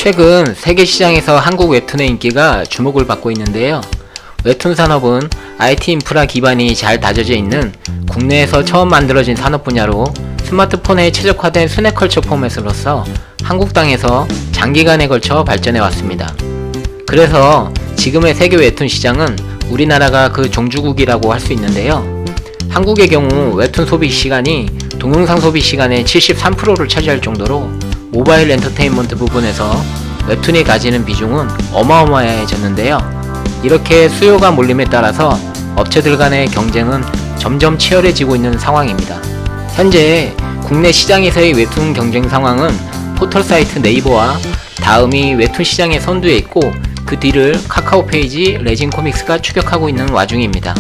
최근 세계 시장에서 한국 웹툰의 인기가 주목을 받고 있는데요. 웹툰 산업은 IT 인프라 기반이 잘 다져져 있는 국내에서 처음 만들어진 산업 분야로 스마트폰에 최적화된 스낵컬처 포맷으로서 한국 땅에서 장기간에 걸쳐 발전해 왔습니다. 그래서 지금의 세계 웹툰 시장은 우리나라가 그 종주국이라고 할 수 있는데요. 한국의 경우 웹툰 소비 시간이 동영상 소비 시간의 73%를 차지할 정도로 모바일 엔터테인먼트 부분에서 웹툰이 가지는 비중은 어마어마해졌는데요. 이렇게 수요가 몰림에 따라서 업체들 간의 경쟁은 점점 치열해지고 있는 상황입니다. 현재 국내 시장에서의 웹툰 경쟁 상황은 포털 사이트 네이버와 다음이 웹툰 시장의 선두에 있고 그 뒤를 카카오페이지, 레진코믹스가 추격하고 있는 와중입니다.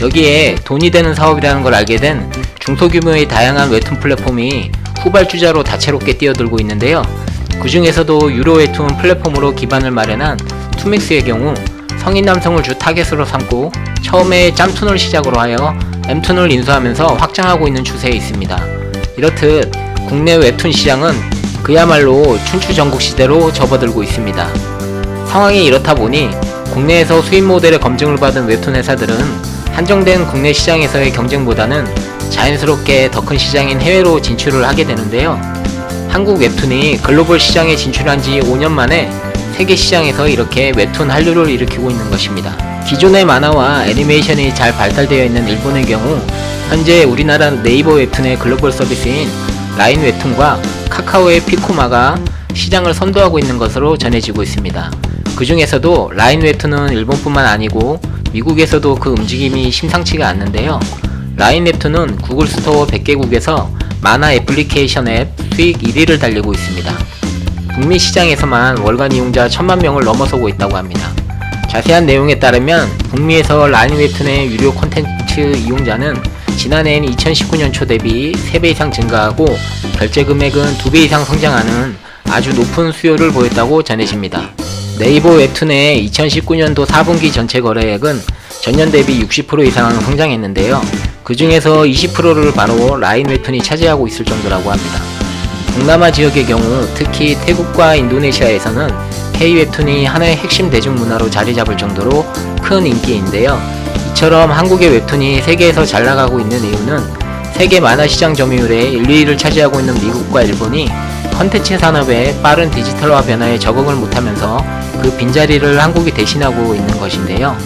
여기에 돈이 되는 사업이라는 걸 알게 된 중소규모의 다양한 웹툰 플랫폼이 후발주자로 다채롭게 뛰어들고 있는데요. 그 중에서도 유료 웹툰 플랫폼으로 기반을 마련한 투맥스의 경우 성인 남성을 주 타겟으로 삼고 처음에 짬툰을 시작으로 하여 웹툰을 인수하면서 확장하고 있는 추세에 있습니다. 이렇듯 국내 웹툰 시장은 그야말로 춘추전국 시대로 접어들고 있습니다. 상황이 이렇다 보니 국내에서 수입 모델의 검증을 받은 웹툰 회사들은 한정된 국내 시장에서의 경쟁보다는 자연스럽게 더 큰 시장인 해외로 진출을 하게 되는데요. 한국 웹툰이 글로벌 시장에 진출한 지 5년 만에 세계 시장에서 이렇게 웹툰 한류를 일으키고 있는 것입니다. 기존의 만화와 애니메이션이 잘 발달되어 있는 일본의 경우 현재 우리나라 네이버 웹툰의 글로벌 서비스인 라인 웹툰과 카카오의 피코마가 시장을 선도하고 있는 것으로 전해지고 있습니다. 그 중에서도 라인 웹툰은 일본뿐만 아니고 미국에서도 그 움직임이 심상치가 않는데요. 라인 웹툰은 구글 스토어 100개국에서 만화 애플리케이션 앱 수익 1위를 달리고 있습니다. 북미 시장에서만 월간 이용자 1000만 명을 넘어서고 있다고 합니다. 자세한 내용에 따르면 북미에서 라인 웹툰의 유료 콘텐츠 이용자는 지난해인 2019년 초 대비 3배 이상 증가하고 결제 금액은 2배 이상 성장하는 아주 높은 수요를 보였다고 전해집니다. 네이버 웹툰의 2019년도 4분기 전체 거래액은 전년 대비 60% 이상 성장했는데요. 그 중에서 20%를 바로 라인 웹툰이 차지하고 있을 정도라고 합니다. 동남아 지역의 경우 특히 태국과 인도네시아에서는 K-웹툰이 하나의 핵심 대중문화로 자리 잡을 정도로 큰 인기인데요. 이처럼 한국의 웹툰이 세계에서 잘 나가고 있는 이유는 세계 만화 시장 점유율의 1, 2위를 차지하고 있는 미국과 일본이 컨텐츠 산업의 빠른 디지털화 변화에 적응을 못하면서 그 빈자리를 한국이 대신하고 있는 것인데요.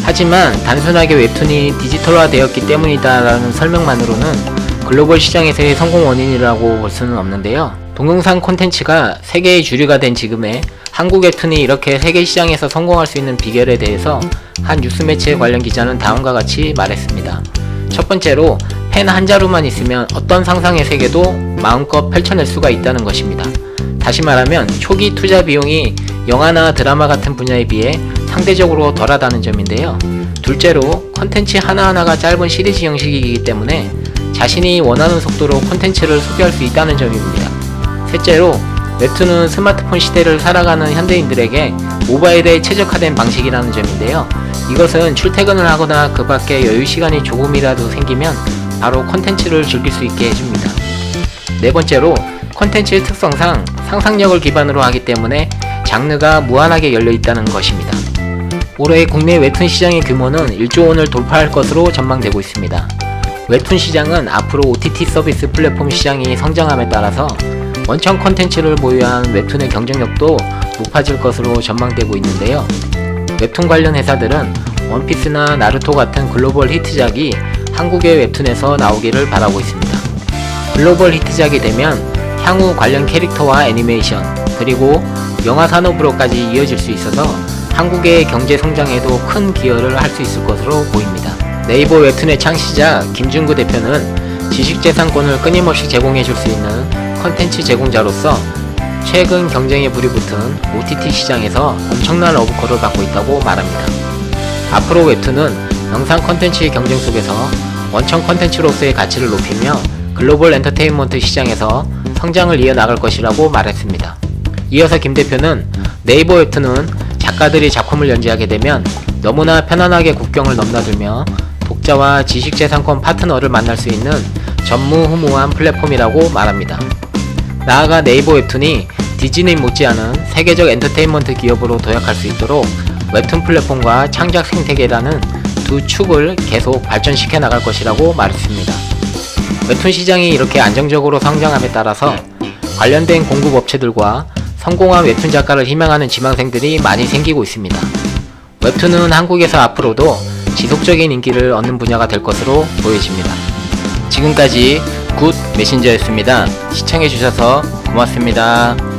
하지만 단순하게 웹툰이 디지털화 되었기 때문이다라는 설명만으로는 글로벌 시장에서의 성공 원인이라고 볼 수는 없는데요. 동영상 콘텐츠가 세계의 주류가 된 지금에 한국 웹툰이 이렇게 세계 시장에서 성공할 수 있는 비결에 대해서 한 뉴스 매체 관련 기자는 다음과 같이 말했습니다. 첫 번째로 펜 한 자루만 있으면 어떤 상상의 세계도 마음껏 펼쳐낼 수가 있다는 것입니다. 다시 말하면 초기 투자 비용이 영화나 드라마 같은 분야에 비해 상대적으로 덜하다는 점인데요. 둘째로 컨텐츠 하나하나가 짧은 시리즈 형식이기 때문에 자신이 원하는 속도로 콘텐츠를 소비할 수 있다는 점입니다. 셋째로 웹툰은 스마트폰 시대를 살아가는 현대인들에게 모바일에 최적화된 방식이라는 점인데요. 이것은 출퇴근을 하거나 그 밖에 여유 시간이 조금이라도 생기면 바로 콘텐츠를 즐길 수 있게 해줍니다. 네 번째로 콘텐츠의 특성상 상상력을 기반으로 하기 때문에 장르가 무한하게 열려 있다는 것입니다. 올해 국내 웹툰 시장의 규모는 1조 원을 돌파할 것으로 전망되고 있습니다. 웹툰 시장은 앞으로 OTT 서비스 플랫폼 시장이 성장함에 따라서 원천 콘텐츠를 보유한 웹툰의 경쟁력도 높아질 것으로 전망되고 있는데요. 웹툰 관련 회사들은 원피스나 나루토 같은 글로벌 히트작이 한국의 웹툰에서 나오기를 바라고 있습니다. 글로벌 히트작이 되면 향후 관련 캐릭터와 애니메이션 그리고 영화 산업으로까지 이어질 수 있어서 한국의 경제 성장에도 큰 기여를 할 수 있을 것으로 보입니다. 네이버 웹툰의 창시자 김준구 대표는 지식재산권을 끊임없이 제공해줄 수 있는 컨텐츠 제공자로서 최근 경쟁에 불이 붙은 OTT 시장에서 엄청난 러브콜을 받고 있다고 말합니다. 앞으로 웹툰은 영상 컨텐츠의 경쟁 속에서 원천 컨텐츠로서의 가치를 높이며 글로벌 엔터테인먼트 시장에서 성장을 이어나갈 것이라고 말했습니다. 이어서 김 대표는 네이버 웹툰은 작가들이 작품을 연재하게 되면 너무나 편안하게 국경을 넘나들며 독자와 지식재산권 파트너를 만날 수 있는 전무후무한 플랫폼이라고 말합니다. 나아가 네이버 웹툰이 디즈니 못지않은 세계적 엔터테인먼트 기업으로 도약할 수 있도록 웹툰 플랫폼과 창작 생태계라는 두 축을 계속 발전시켜 나갈 것이라고 말했습니다. 웹툰 시장이 이렇게 안정적으로 성장함에 따라서 관련된 공급 업체들과 성공한 웹툰 작가를 희망하는 지망생들이 많이 생기고 있습니다. 웹툰은 한국에서 앞으로도 지속적인 인기를 얻는 분야가 될 것으로 보여집니다. 지금까지 굿 메신저였습니다. 시청해주셔서 고맙습니다.